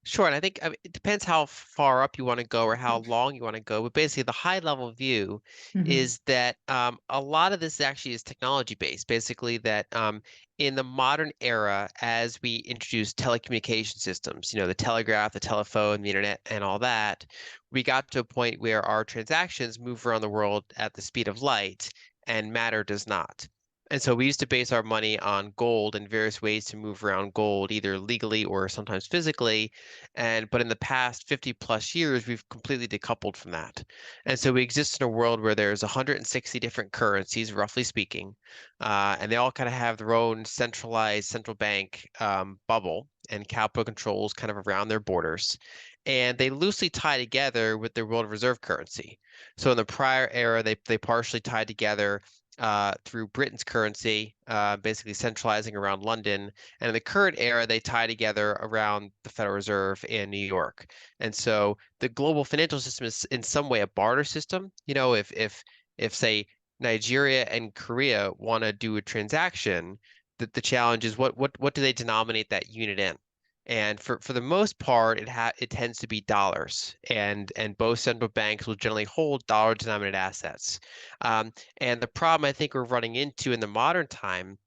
Sure, and I think it depends how far up you want to go or how long you want to go. But basically, the high level view Hmm. is that a lot of this actually is technology based. Basically, that in the modern era, as we introduce telecommunication systems, the telegraph, the telephone, the internet, and all that, we got to a point where our transactions move around the world at the speed of light, and matter does not. And so we used to base our money on gold and various ways to move around gold, either legally or sometimes physically. But in the past 50 plus years, we've completely decoupled from that. And so we exist in a world where there's 160 different currencies, roughly speaking, and they all kind of have their own centralized central bank bubble and capital controls kind of around their borders. And they loosely tie together with their world reserve currency. So in the prior era, they partially tied together through Britain's currency, basically centralizing around London. And in the current era, they tie together around the Federal Reserve in New York. And so the global financial system is in some way a barter system. If say Nigeria and Korea want to do a transaction, the challenge is what do they denominate that unit in? And for the most part, it tends to be dollars, and both central banks will generally hold dollar-denominated assets. And the problem I think we're running into in the modern time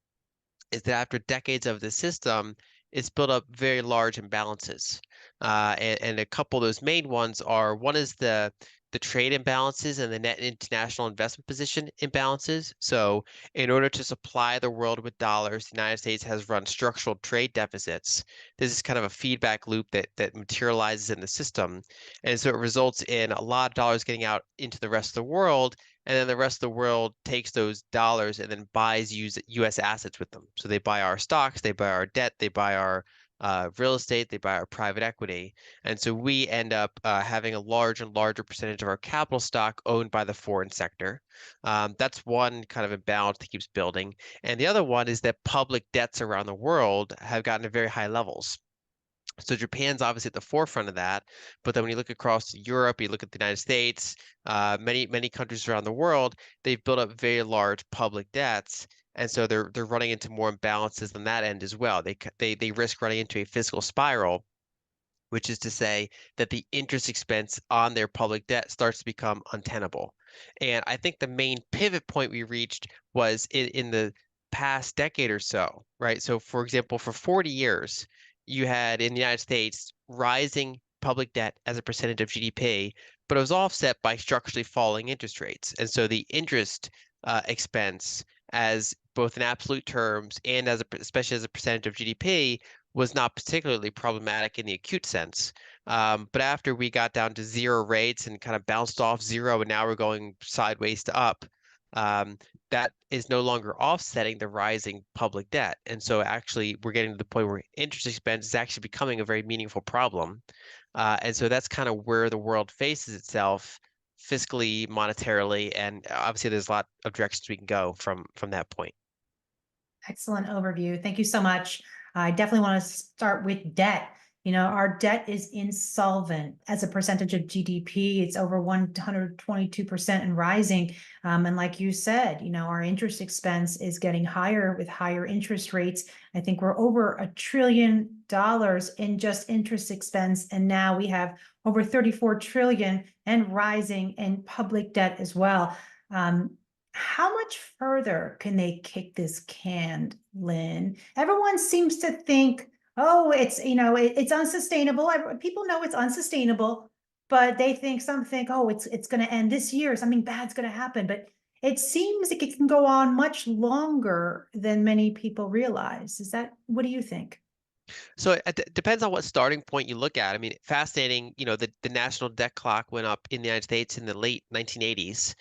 is that after decades of the system, it's built up very large imbalances. And a couple of those main ones are one is the trade imbalances and the net international investment position imbalances. So, in order to supply the world with dollars, the United States has run structural trade deficits. This is kind of a feedback loop that materializes in the system. And so it results in a lot of dollars getting out into the rest of the world, and then the rest of the world takes those dollars and then buys US assets with them. So they buy our stocks, they buy our debt, they buy our real estate, they buy our private equity. And so we end up having a large and larger percentage of our capital stock owned by the foreign sector. That's one kind of imbalance that keeps building. And the other one is that public debts around the world have gotten to very high levels. So Japan's obviously at the forefront of that, but then when you look across Europe, you look at the United States, many countries around the world, they've built up very large public debts, and so they're running into more imbalances on that end as well. They risk running into a fiscal spiral, which is to say that the interest expense on their public debt starts to become untenable. And I think the main pivot point we reached was in the past decade or so, right? So, for example, for 40 years, you had in the United States rising public debt as a percentage of GDP, but it was offset by structurally falling interest rates. And so the interest expense, as both in absolute terms and especially as a percentage of GDP, was not particularly problematic in the acute sense. But after we got down to zero rates and kind of bounced off zero, and now we're going sideways to up, um, that is no longer offsetting the rising public debt. And so actually, we're getting to the point where interest expense is actually becoming a very meaningful problem. And so that's kind of where the world faces itself fiscally, monetarily, and obviously there's a lot of directions we can go from that point. Excellent overview. Thank you so much. I definitely want to start with debt. Our debt is insolvent as a percentage of GDP. It's over 122% and rising. And like you said, our interest expense is getting higher with higher interest rates. I think we're over $1 trillion in just interest expense. And now we have over 34 trillion and rising in public debt as well. How much further can they kick this can, Lynn? Everyone seems to think, oh, it's unsustainable. People know it's unsustainable, but some think, oh, it's going to end this year. Something bad's going to happen. But it seems like it can go on much longer than many people realize. What do you think? So it depends on what starting point you look at. I mean, fascinating, the national debt clock went up in the United States in the late 1980s.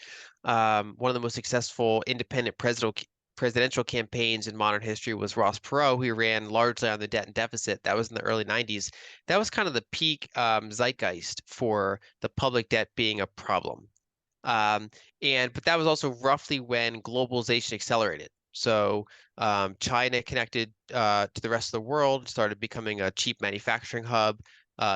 One of the most successful independent presidential campaigns in modern history was Ross Perot, who ran largely on the debt and deficit. That was in the early 90s. That was kind of the peak zeitgeist for the public debt being a problem. Um, but that was also roughly when globalization accelerated. So China connected to the rest of the world, started becoming a cheap manufacturing hub,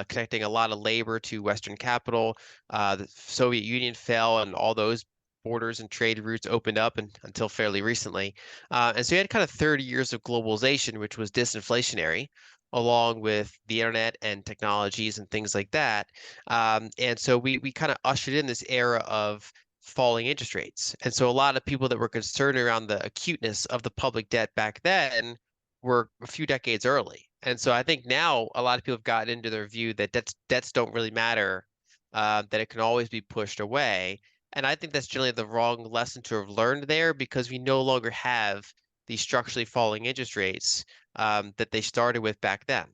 connecting a lot of labor to Western capital. The Soviet Union fell, and all those borders and trade routes opened up until fairly recently. And so you had kind of 30 years of globalization, which was disinflationary. along with the internet and technologies and things like that. And so we kind of ushered in this era of falling interest rates. And so a lot of people that were concerned around the acuteness of the public debt back then were a few decades early. And so I think now a lot of people have gotten into their view that debts don't really matter, that it can always be pushed away. And I think that's generally the wrong lesson to have learned there because we no longer have these structurally falling interest rates that they started with back then.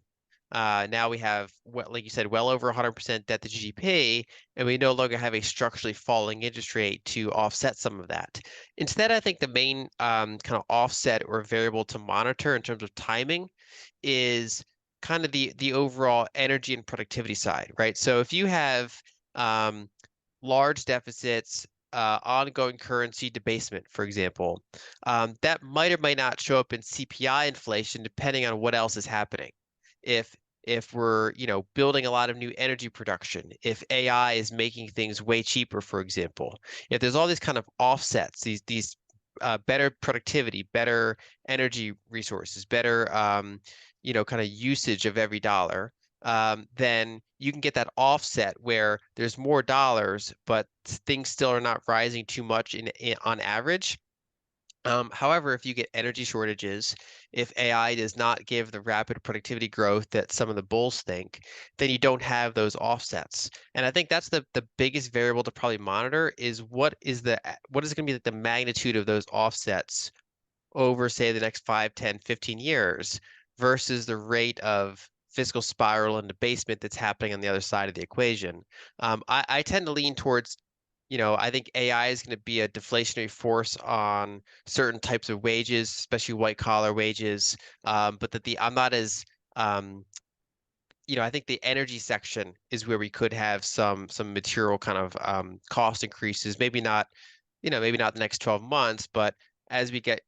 Now we have, like you said, well over 100% debt to GDP, and we no longer have a structurally falling interest rate to offset some of that. Instead, I think the main kind of offset or variable to monitor in terms of timing is kind of the overall energy and productivity side, right? So if you have um, large deficits, ongoing currency debasement, for example, that might or might not show up in CPI inflation depending on what else is happening. If if we're, building a lot of new energy production, if AI is making things way cheaper, for example, if there's all these kind of offsets, these better productivity, better energy resources, better kind of usage of every dollar, then you can get that offset where there's more dollars, but things still are not rising too much on average. However, if you get energy shortages, if AI does not give the rapid productivity growth that some of the bulls think, then you don't have those offsets. And I think that's the biggest variable to probably monitor is what is going to be like the magnitude of those offsets over, say, the next 5, 10, 15 years versus the rate of fiscal spiral and debasement that's happening on the other side of the equation. I tend to lean towards, I think AI is going to be a deflationary force on certain types of wages, especially white collar wages. But I'm not as I think the energy section is where we could have some material kind of cost increases. Maybe not the next 12 months, but as we get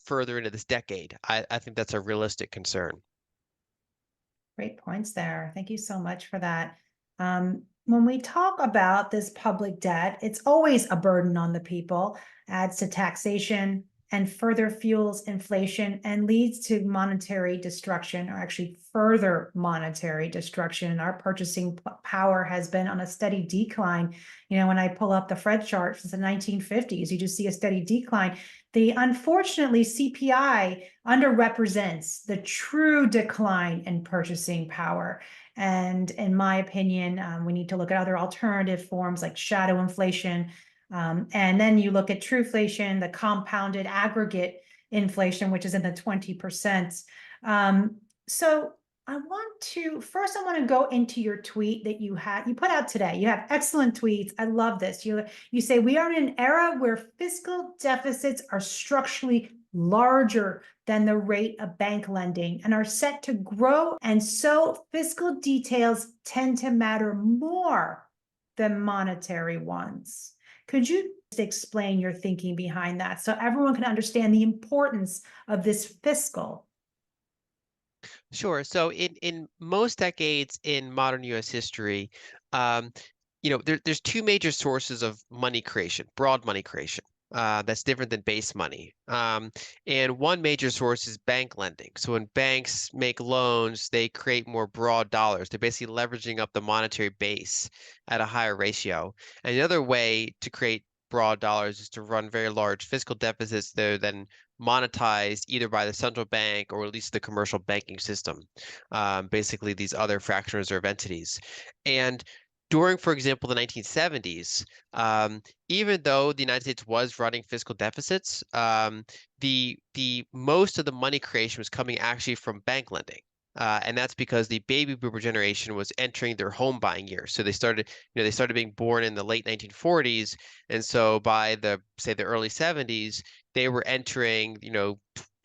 further into this decade, I think that's a realistic concern. Great points there. Thank you so much for that. When we talk about this public debt, it's always a burden on the people, adds to taxation and further fuels inflation and leads to monetary destruction, or actually further monetary destruction. Our purchasing power has been on a steady decline. When I pull up the Fred chart since the 1950s, you just see a steady decline. Unfortunately, CPI underrepresents the true decline in purchasing power. And in my opinion, we need to look at other alternative forms like shadow inflation. And then you look at truflation, the compounded aggregate inflation, which is in the 20%. So I want to go into your tweet that you put out today. You have excellent tweets. I love this. You say we are in an era where fiscal deficits are structurally larger than the rate of bank lending and are set to grow. And so fiscal details tend to matter more than monetary ones. Could you just explain your thinking behind that so everyone can understand the importance of this fiscal? Sure. So in most decades in modern U.S. history, um, there's two major sources of money creation, broad money creation. That's different than base money. And one major source is bank lending. So when banks make loans, they create more broad dollars. They're basically leveraging up the monetary base at a higher ratio. And the other way to create broad dollars is to run very large fiscal deficits that are then monetized either by the central bank or at least the commercial banking system, basically these other fractional reserve entities. And during, for example, the 1970s, even though the United States was running fiscal deficits, the most of the money creation was coming actually from bank lending. And that's because the baby boomer generation was entering their home buying years. So they started being born in the late 1940s, and so by say the early 70s, they were entering,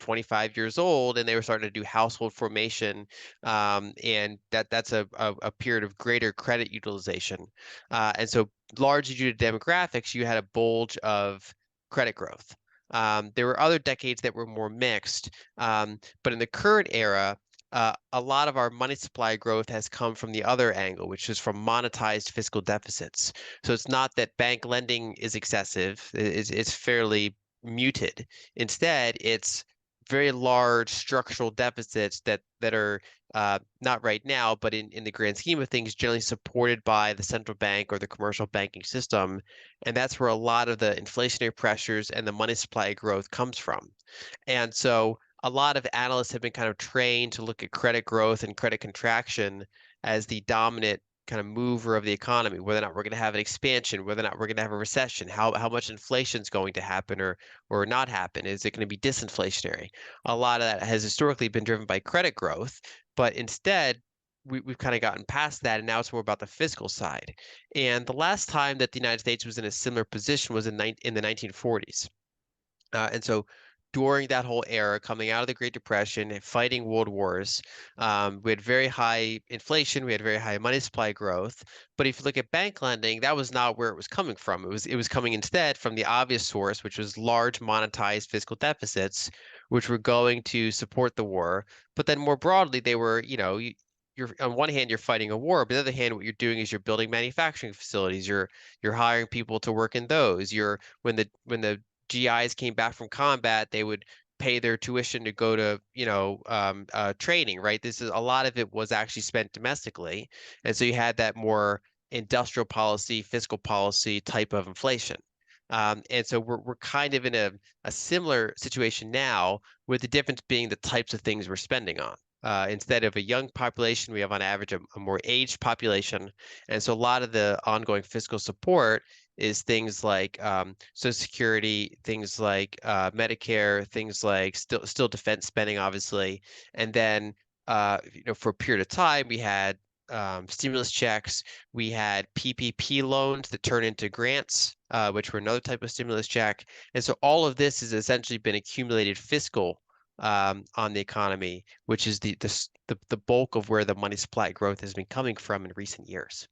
25 years old, and they were starting to do household formation, and that's a period of greater credit utilization. And so largely due to demographics, you had a bulge of credit growth. There were other decades that were more mixed, but in the current era, a lot of our money supply growth has come from the other angle, which is from monetized fiscal deficits. So it's not that bank lending is excessive, it's fairly muted. Instead, it's very large structural deficits that are not right now, but in the grand scheme of things, generally supported by the central bank or the commercial banking system. And that's where a lot of the inflationary pressures and the money supply growth comes from. And so a lot of analysts have been kind of trained to look at credit growth and credit contraction as the dominant kind of mover of the economy, whether or not we're going to have an expansion, whether or not we're going to have a recession, how much inflation is going to happen or not happen. Is it going to be disinflationary? A lot of that has historically been driven by credit growth, but instead we've kind of gotten past that, and now it's more about the fiscal side. And the last time that the United States was in a similar position was in the 1940s. And so during that whole era, coming out of the Great Depression and fighting world wars, we had very high inflation, we had very high money supply growth. But if you look at bank lending, that was not where it was coming from. It was coming instead from the obvious source, which was large monetized fiscal deficits, which were going to support the war. But then more broadly, they were, you're on one hand you're fighting a war, but on the other hand, what you're doing is you're building manufacturing facilities. You're hiring people to work in those. You're when the GIs came back from combat, they would pay their tuition to go to, training, right? This is a lot of it was actually spent domestically. And so you had that more industrial policy, fiscal policy type of inflation. And so we're kind of in a similar situation now, with the difference being the types of things we're spending on. Instead of a young population, we have on average a more aged population. And so a lot of the ongoing fiscal support is things like Social Security, things like Medicare, things like still defense spending, obviously, and then for a period of time we had stimulus checks, we had PPP loans that turn into grants, which were another type of stimulus check, and so all of this has essentially been accumulated fiscal on the economy, which is the bulk of where the money supply growth has been coming from in recent years.